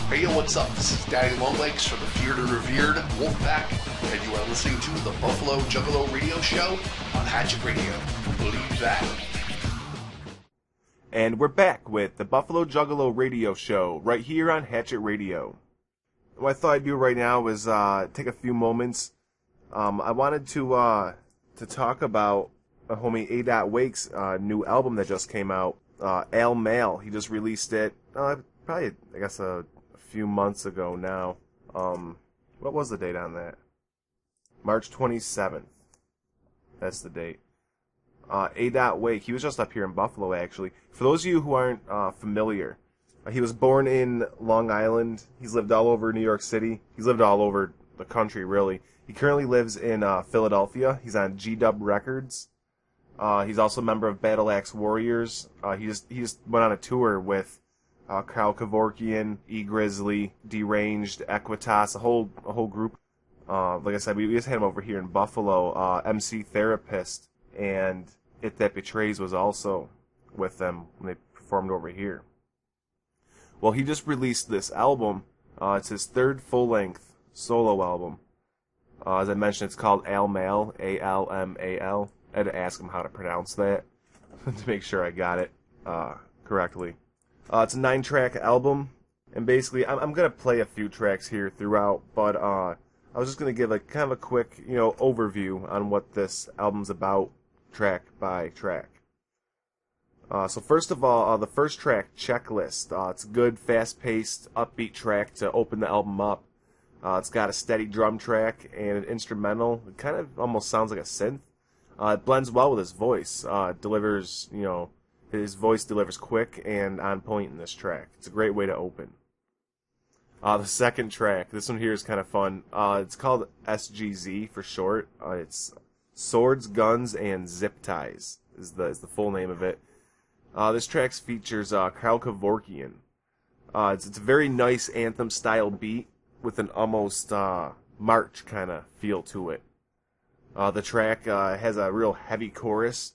Hey yo, what's up? This is Daddy Longlegs from the feared and revered Wolfpack, and you are listening to the Buffalo Juggalo radio show on Hatchet Radio. Believe that. And we're back with the Buffalo Juggalo radio show right here on Hatchet Radio. What I thought I'd do right now is take a few moments. I wanted to talk about homie AdotWAKE's new album that just came out, ALMAL. He just released it probably, I guess, a few months ago now. What was the date on that? March 27th. That's the date. AdotWAKE, he was just up here in Buffalo, actually. For those of you who aren't familiar, he was born in Long Island. He's lived all over New York City. He's lived all over the country, really. He currently lives in Philadelphia. He's on G-Dub Records. He's also a member of Battle Axe Warriors. He just went on a tour with Kyle Kevorkian, E Grizzly, Deranged, Equitas, a whole group. Like I said, we just had him over here in Buffalo. MC Therapist and It That Betrays was also with them when they performed over here. Well, he just released this album. It's his third full-length solo album. As I mentioned, it's called ALMAL, A-L-M-A-L. I had to ask him how to pronounce that to make sure I got it correctly. It's a 9-track album, and basically, I'm going to play a few tracks here throughout, but I was just going to give a kind of a quick, overview on what this album's about, track by track. So first of all, the first track, Checklist. It's a good, fast-paced, upbeat track to open the album up. It's got a steady drum track and an instrumental. It kind of almost sounds like a synth. It blends well with his voice. Delivers, his voice delivers quick and on point in this track. It's a great way to open. The second track, this one here is kind of fun. It's called SGZ for short. It's Swords, Guns, and Zip Ties is the full name of it. This track features Kyle Kevorkian. It's a very nice anthem-style beat with an almost march kind of feel to it. The track has a real heavy chorus,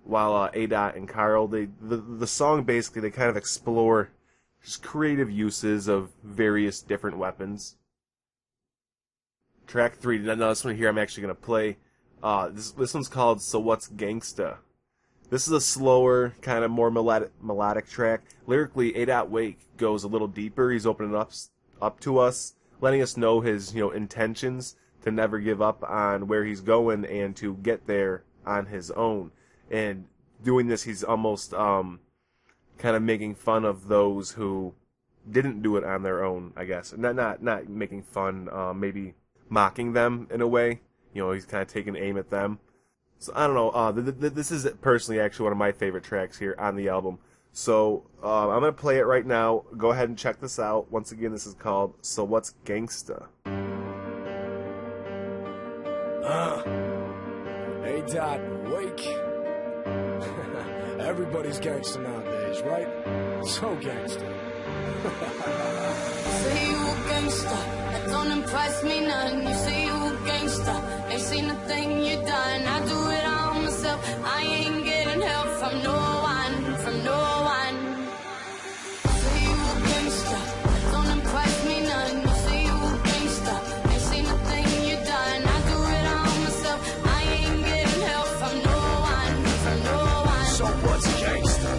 while Adot and Carl, the song basically, they kind of explore just creative uses of various different weapons. Track 3, now this one here I'm actually going to play. This one's called So What's Gangsta. This is a slower, kind of more melodic track. Lyrically, AdotWAKE goes a little deeper. He's opening up to us, letting us know his intentions to never give up on where he's going and to get there on his own. And doing this, he's almost kind of making fun of those who didn't do it on their own, I guess. Not making fun, maybe mocking them in a way. He's kind of taking aim at them. So, I don't know, this is personally actually one of my favorite tracks here on the album. So, I'm going to play it right now. Go ahead and check this out. Once again, this is called So What's Gangsta? AdotWAKE. Everybody's gangster nowadays, right? So gangster. Say you a gangster, that don't impress me none. You say you a gangster, ain't seen a thing you done. I do it all myself, I ain't getting help from no one, from no one. Say you a gangster, that don't impress me none. You say you a gangster, ain't seen a thing you done. I do it all myself, I ain't getting help from no one, from no one. So what's gangster?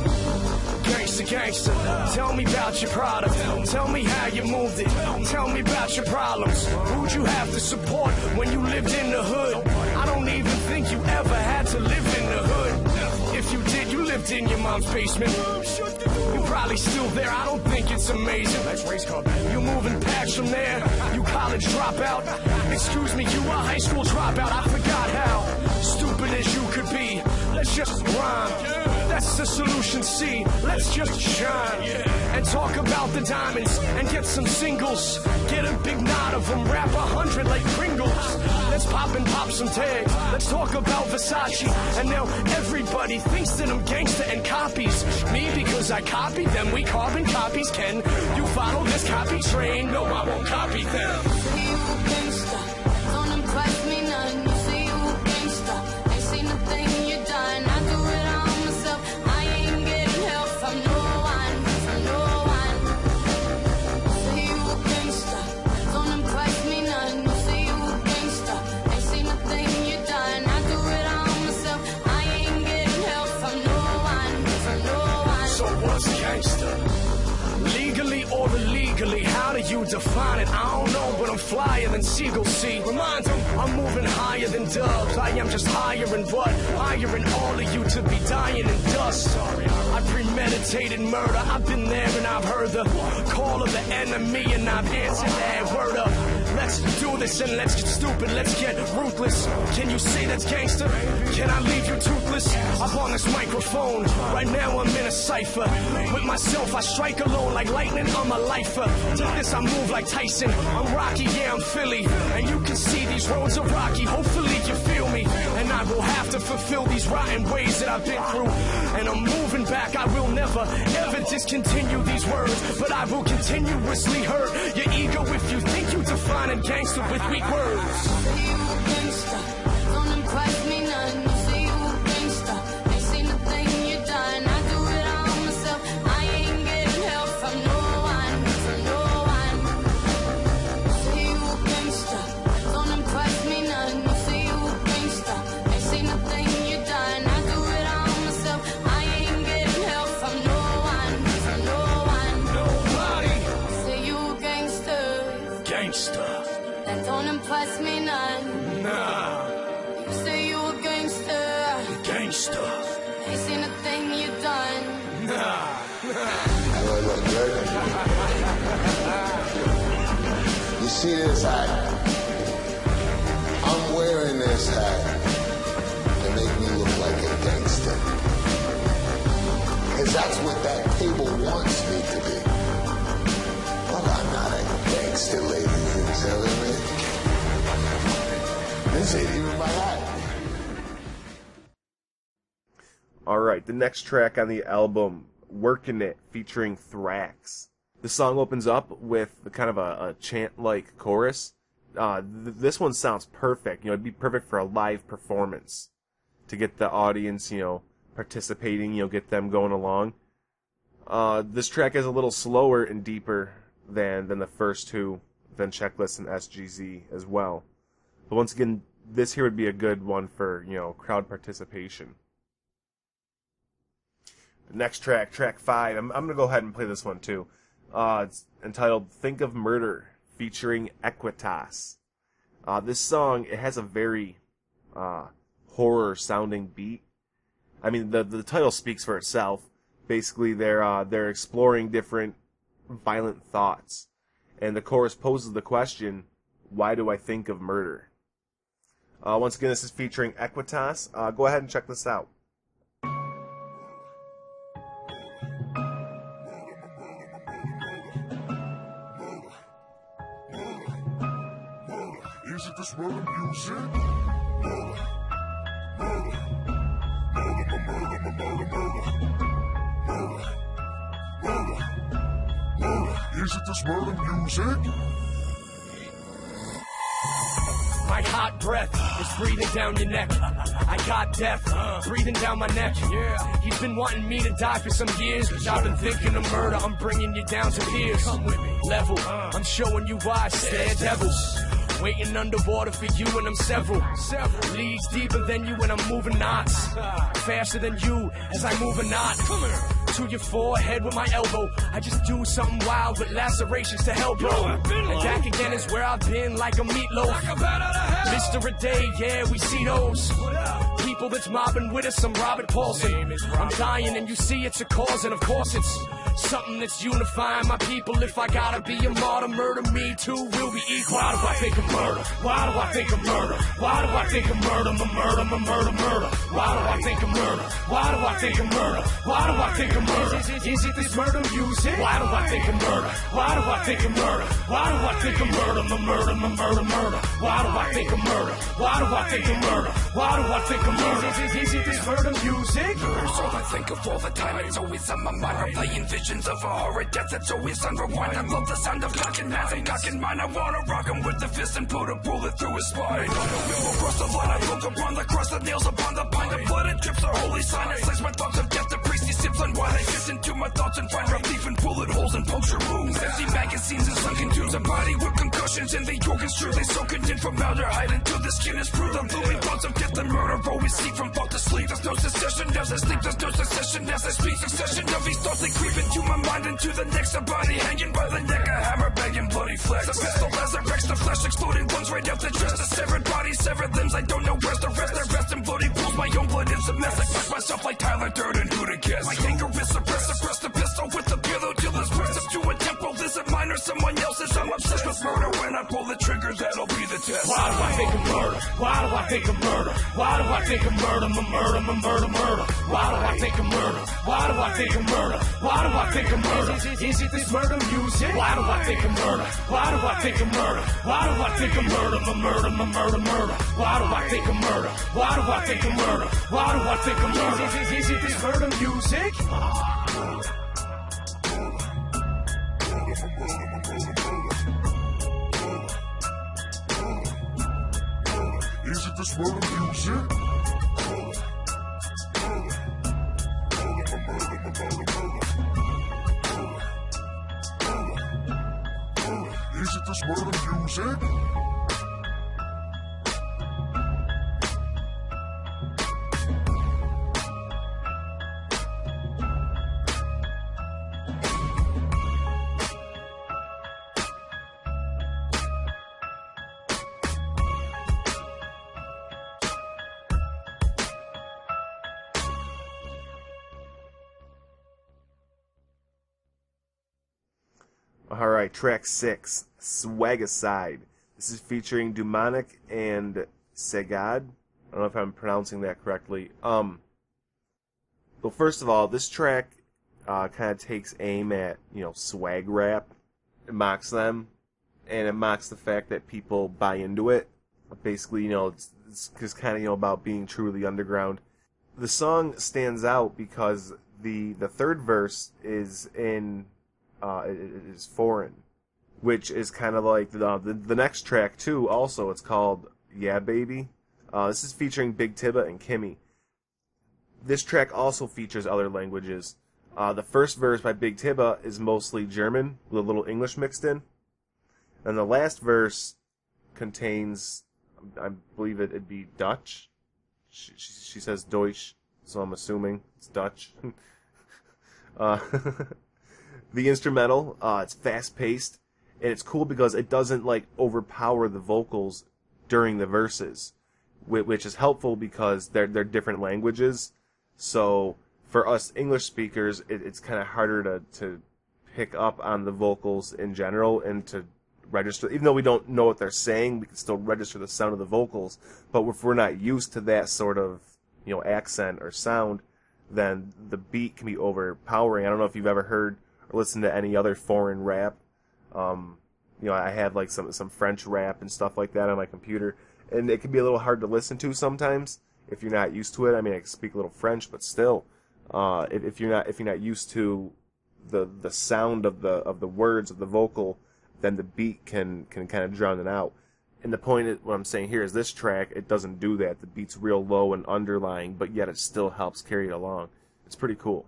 Gangster, tell me about your product. Tell me how you moved it. Tell me about your problems. Who'd you have to support when you lived in the hood? I don't even think you ever had to live in the hood. If you did, you lived in your mom's basement. You're probably still there, I don't think it's amazing. You're moving packs from there, you college dropout. Excuse me, you a high school dropout. I forgot how stupid as you could be. Let's just rhyme. That's the solution, C. Let's just shine and talk about the diamonds and get some singles. Get a big knot of them, wrap 100 like Pringles. Let's pop some tags. Let's talk about Versace. And now everybody thinks that I'm gangster and copies me because I copied them. We carbon copies. Can you follow this copy train? No, I won't copy them. Say you a gangster, don't impress me none. You say you a gangster, ain't seen a thing you done. I do it all myself, I ain't getting help from no one, from no one. Say you you define it? I don't know, but I'm flyer than seagulls see. Remind them, I'm moving higher than doves. I am just hiring what? Hiring all of you to be dying in dust. Sorry, I premeditated murder. I've been there and I've heard the call of the enemy, and I've answered that. Word up. Let's do this and let's get stupid, let's get ruthless. Can you say that's gangster? Can I leave you toothless? I'm on this microphone, right now I'm in a cipher. With myself I strike alone like lightning, I'm a lifer. To this I move like Tyson, I'm Rocky, yeah I'm Philly. And you can see these roads are rocky, hopefully you feel me. And I will have to fulfill these rotten ways that I've been through. And I'm moving back, I will never, ever discontinue these words. But I will continuously hurt your ego if you think you define and gangster with weak words. Say you a gangster, don't impress me none. You say you a gangster, ain't seen a thing you done. I do it all myself, I ain't getting help from no one, from no one. Say you a gangster, don't impress me none. You say you a gangster, ain't seen a thing you done. I do it all myself, I ain't getting help from no one, from no one. Nobody. Say you a gangster, Gangster. that don't impress me none. Nah. You say you a gangster, Gangster. ain't seen a thing you done. Nah. You see this hat? I'm wearing this hat to make me look like a gangster. Because that's what that table wants me to be. But I'm not a gangster, ladies and gentlemen. This ain't even my hat. Alright, the next track on the album, Workin' It, featuring Thrax. The song opens up with kind of a chant-like chorus. This one sounds perfect. It'd be perfect for a live performance. To get the audience, participating, get them going along. This track is a little slower and deeper than the first two, than Checklist and SGZ as well. But once again, this here would be a good one for, crowd participation. The next track, track 5, I'm going to go ahead and play this one too. It's entitled Think of Murder, featuring Equitas. This song, it has a very horror-sounding beat. I mean, the title speaks for itself. Basically, they're exploring different violent thoughts. And the chorus poses the question, why do I think of murder? Once again, this is featuring Equitas. Go ahead and check this out. Is it this murder music? Murder. Murder. Murder, murder, murder, murder. Murder. Murder. Is it this murder music? My hot breath is breathing down your neck. I got death breathing down my neck. Yeah, he's been wanting me to die for some years. I've been thinking of murder. I'm bringing you down to peers. Come with me. Level. I'm showing you why I stare devils. Waiting underwater for you and I'm several leagues deeper than you and I'm moving knots faster than you as I move a knot. Come here. To your forehead with my elbow. I just do something wild with lacerations to help, bro. And back again is where I've been, like a meatloaf. Mr. A Day, yeah, we see those people that's mobbing with us. I'm Robert Paulson. I'm dying and you see it's a cause, and of course it's something that's unifying my people. If I gotta be a martyr, murder me too, we'll be equal. Why do I think of murder? Why do I think of murder? Why do I think of murder? Murder. Why do I think of murder? Why do I think of murder? Why do I think of murder? Is it this murder music? Why do I think of murder? Why do I think of murder? Why do I think of murder? Murder. Why do I think of murder? Why do I think of murder? Why do I think of murder? Is it this murder music? Murder's all I think of all the time. It's always on my mind. I'm playing visions of a horror death that's always on rewind. I love the sound of cocking hands and cocking mine. I wanna rock him with the fist and put a bullet through his spine. On the wheel across the line, I look upon the cross, the nails upon the pine. The blood and drips are holy sign. I slice my thoughts of death. The priest he sips on wine. I shift into my thoughts and find relief in bullet holes and puncture wounds. Empty magazines and sunken tombs. A body with concussions and the organs true. They soak it in formaldehyde until the skin is through. The looming thoughts of death and murder always seek from thought to sleep. There's no secession as I sleep. There's no secession as I speak. Succession of these thoughts they creep into my mind. Into the next, a body hanging by the neck, a hammer banging blood exploding lungs right out the chest. A severed body, severed limbs, I don't know where's the rest. I rest in bloody pools, my own blood is a mess. I fight myself like Tyler Durden, who to guess? My anger is suppressed, suppressed a pistol with a pillow till it's pressed up to a temple. Is it mine or someone else's? I'm obsessed with murder. When I pull the trigger, that'll be the test. Why do I think of murder? Why do I think of murder? Why do I think of murder? Murder. Why do I think of murder? Why do I think of murder? Why do I think of murder? Is it this murder music? Why do I think of murder? Why do I think of murder? Why do I think of murder? Murder. Why do I think of murder? Why do I think of murder? Why do I think of murder? Is it this murder music? Is it this murder music? Is it this murder music? Alright, track 6, Swagicide. This is featuring Demonic and Segad. I don't know if I'm pronouncing that correctly. Well, first of all, this track kind of takes aim at, swag rap. It mocks them, and it mocks the fact that people buy into it. Basically, it's just kind of, about being true to the underground. The song stands out because the third verse is in... it is foreign, which is kind of like the next track too. Also, it's called Yeah Baby. This is featuring Big Tibba and Kimmy. This track also features other languages. The first verse by Big Tibba is mostly German with a little English mixed in, and the last verse contains, I believe it'd be Dutch. She says Deutsch, so I'm assuming it's Dutch. The instrumental, it's fast-paced, and it's cool because it doesn't, overpower the vocals during the verses, which is helpful because they're different languages. So, for us English speakers, it's kind of harder to pick up on the vocals in general and to register. Even though we don't know what they're saying, we can still register the sound of the vocals. But if we're not used to that sort of, accent or sound, then the beat can be overpowering. I don't know if you've ever heard or listen to any other foreign rap. I have some French rap and stuff like that on my computer, and it can be a little hard to listen to sometimes if you're not used to it. I mean, I speak a little French, but still, if you're not used to the sound of the words of the vocal, then the beat can kind of drown it out. And the point is, what I'm saying here is this track, it doesn't do that. The beat's real low and underlying, but yet it still helps carry it along. It's pretty cool.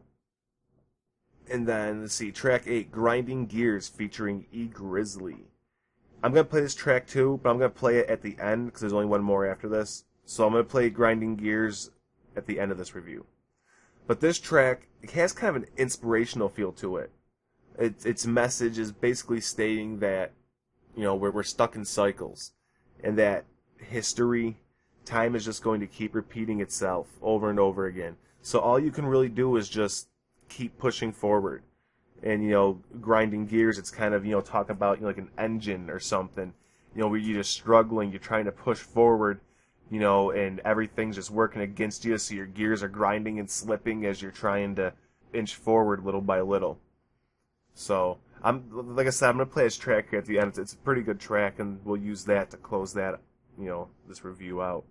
And then, let's see, track 8, Grinding Gears, featuring E. Grizzly. I'm going to play this track too, but I'm going to play it at the end, because there's only one more after this. So I'm going to play Grinding Gears at the end of this review. But this track, it has kind of an inspirational feel to it. Its message is basically stating that, we're stuck in cycles, and that time is just going to keep repeating itself over and over again. So all you can really do is just keep pushing forward. And, grinding gears, it's kind of, talking about, like an engine or something, where you're just struggling, you're trying to push forward, and everything's just working against you, so your gears are grinding and slipping as you're trying to inch forward little by little. So, like I said, I'm going to play this track here at the end. It's a pretty good track, and we'll use that to close that, this review out.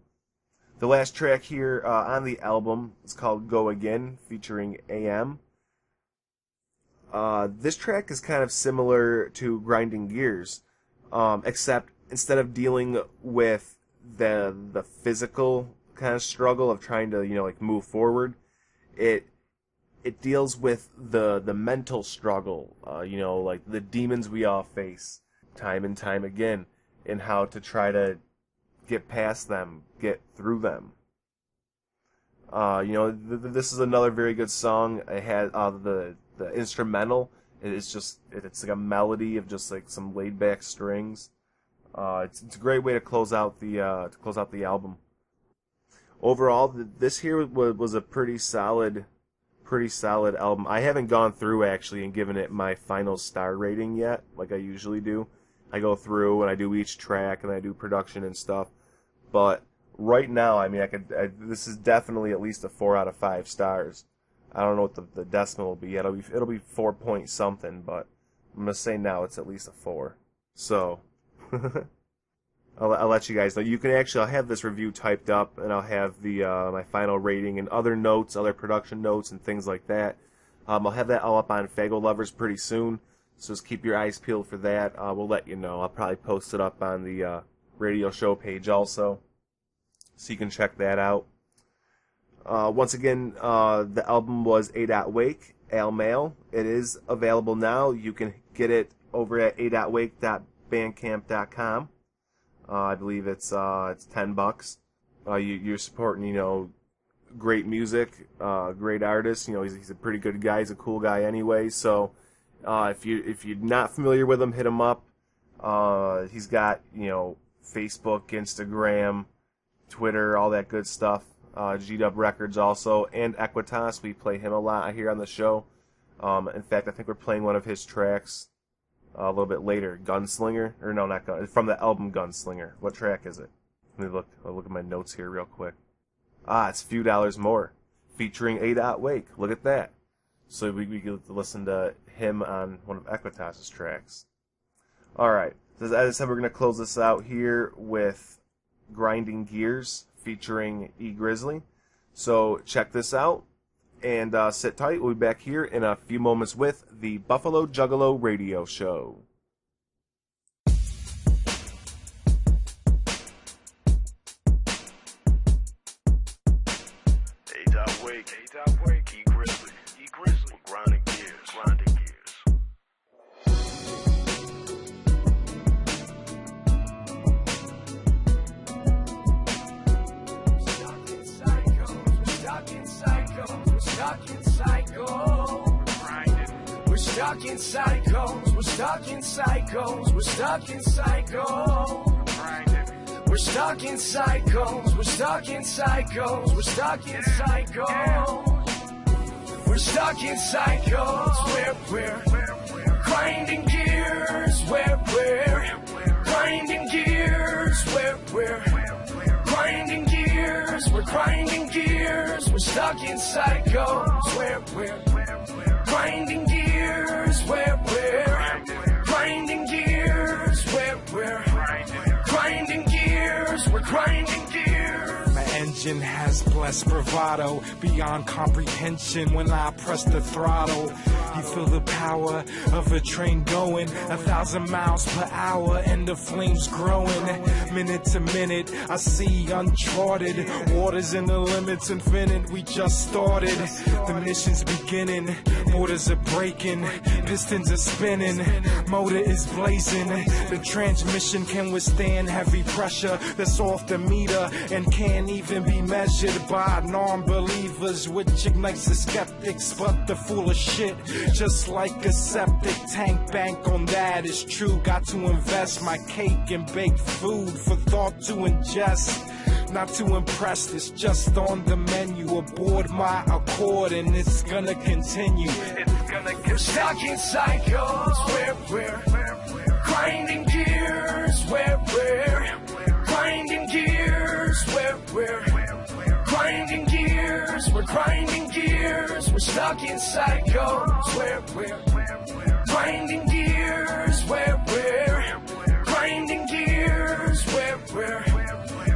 The last track here on the album is called Go Again, featuring AM. This track is kind of similar to Grinding Gears, except instead of dealing with the physical kind of struggle of trying to move forward, it deals with the mental struggle, like the demons we all face time and time again, and how to try to get past them, get through them. This is another very good song. It had the instrumental. It's like a melody of just like some laid back strings. It's a great way to close out the album. Overall, this here was a pretty solid album. I haven't gone through actually and given it my final star rating yet, like I usually do. I go through and I do each track and I do production and stuff. But right now, I mean, this is definitely at least a 4 out of 5 stars. I don't know what the decimal will be. It'll be 4 point something, but I'm gonna say now it's at least a 4. So I'll let you guys know. You can actually, I'll have this review typed up, and I'll have the my final rating and other notes, other production notes and things like that. I'll have that all up on Fagel Lovers pretty soon, so just keep your eyes peeled for that. We'll let you know. I'll probably post it up on the radio show page also, so you can check that out. Once again, the album was AdotWAKE, ALMAL. It is available now. You can get it over at adotwake.bandcamp.com. I believe it's $10. You're supporting, great music, great artist. He's a pretty good guy. He's a cool guy anyway. So if you're not familiar with him, hit him up. He's got Facebook, Instagram, Twitter, all that good stuff. G-Dub Records also, and Equitas. We play him a lot here on the show. In fact, I think we're playing one of his tracks a little bit later. Gunslinger? Or no, not Gun. From the album Gunslinger. What track is it? Let me I'll look at my notes here real quick. It's Few Dollars More, featuring AdotWAKE. Look at that. So we get to listen to him on one of Equitas' tracks. Alright, as I said, we're going to close this out here with Grinding Gears, featuring E Grizzly. So check this out and sit tight. We'll be back here in a few moments with the Buffalo Juggalo Radio Show. AdotWAKE, E Grizzly, grinding gears. We're stuck in cycles. We're stuck in cycles. We're stuck in cycles. We're stuck in cycles. We're stuck in cycles. We're stuck in cycles. We're stuck in cycles. We're grinding gears. We're grinding gears. We're grinding gears. We're grinding gears. We're stuck in cycles. We're grinding gears. We're grinding gears. We're grinding gears. We're grinding gears. My engine has blessed bravado beyond comprehension when I press the throttle. You feel the power of a train going 1,000 miles per hour and the flames growing. Minute to minute, I see uncharted waters and the limits infinite. We just started. The mission's beginning. Borders are breaking. Pistons are spinning. Motor is blazing. The transmission can withstand heavy pressure that's off the meter and can't even be measured by non-believers, which ignites the skeptics, but the full of shit. Just like a septic tank, bank on that is true. Got to invest my cake in baked food for thought to ingest. Not to impress, it's just on the menu. Aboard my accord, and it's gonna continue. We're stuck in cycles. We're grinding gears. We're grinding gears. We're grinding gears. We're grinding gears. We're stuck in cycles. We're grinding gears. We're grinding gears. We're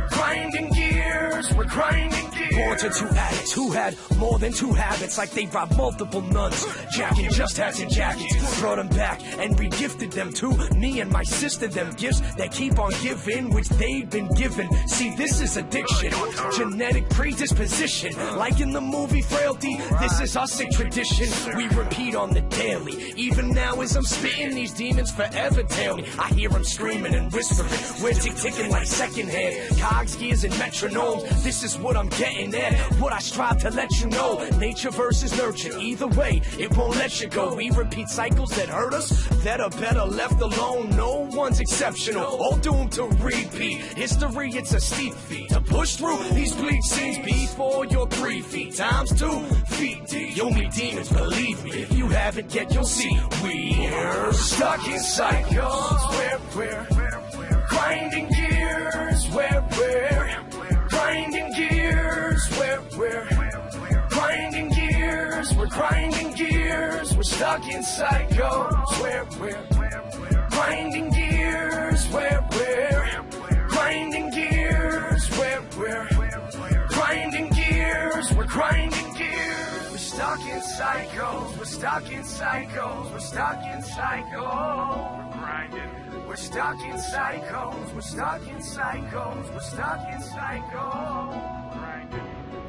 grinding gears. We're grinding gears. Born to two addicts who had more than two habits, like they robbed multiple nuns. Jacking just hats and jackets, brought them back and re-gifted them to me and my sister. Them gifts that keep on giving, which they've been given. See, this is addiction, genetic predisposition. Like in the movie Frailty, this is our sick tradition. We repeat on the daily. Even now as I'm spitting, these demons forever tail me. I hear them screaming and whispering. We're tick-ticking like secondhand cogs, gears, and metronomes. This is what I'm getting at. head. What I strive to let you know, nature versus nurture. Either way, it won't let you go. We repeat cycles that hurt us, that are better left alone. No one's exceptional, all doomed to repeat. History, it's a steep feat to push through these bleak scenes before you're 3 feet times 2 feet deep. You'll meet demons, believe me. If you haven't yet, you'll see. We're stuck in cycles where we're grinding gears, where we're grinding gears, where we're grinding gears, we're grinding gears. We're stuck in cycles where we're grinding gears, where we're grinding gears, where we're grinding gears, we're grinding gears. We're stuck in cycles, we're stuck in cycles, we're stuck in cycles. We're grinding. We're stuck in cycles, we're stuck in cycles, we're stuck in cycles.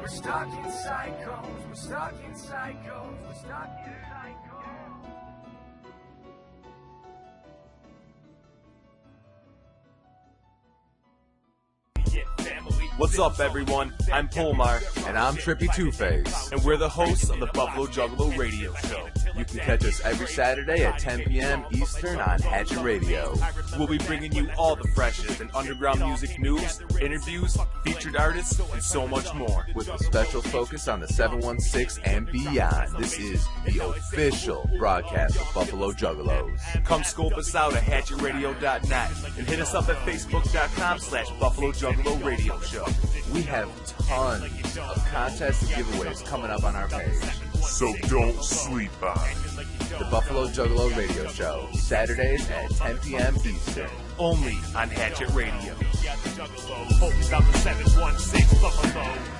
We're stuck in cycles, we're stuck in cycles, we're stuck in cycles. What's up, everyone? I'm Polmar. And I'm Trippy Two-Face. And we're the hosts of the Buffalo Juggalo Radio Show. You can catch us every Saturday at 10 p.m. Eastern on Hatchet Radio. We'll be bringing you all the freshest in underground music news, interviews, featured artists, and so much more. With a special focus on the 716 and beyond. This is the official broadcast of Buffalo Juggalos. Come scope us out at hatchetradio.net and hit us up at facebook.com/Buffalo Juggalo Radio Show. We have tons of contests and giveaways coming up on our page. So don't sleep on the Buffalo Juggalo Radio Show, Saturdays at 10 p.m. Eastern. Only on Hatchet Radio. Focus on the 716 Buffalo.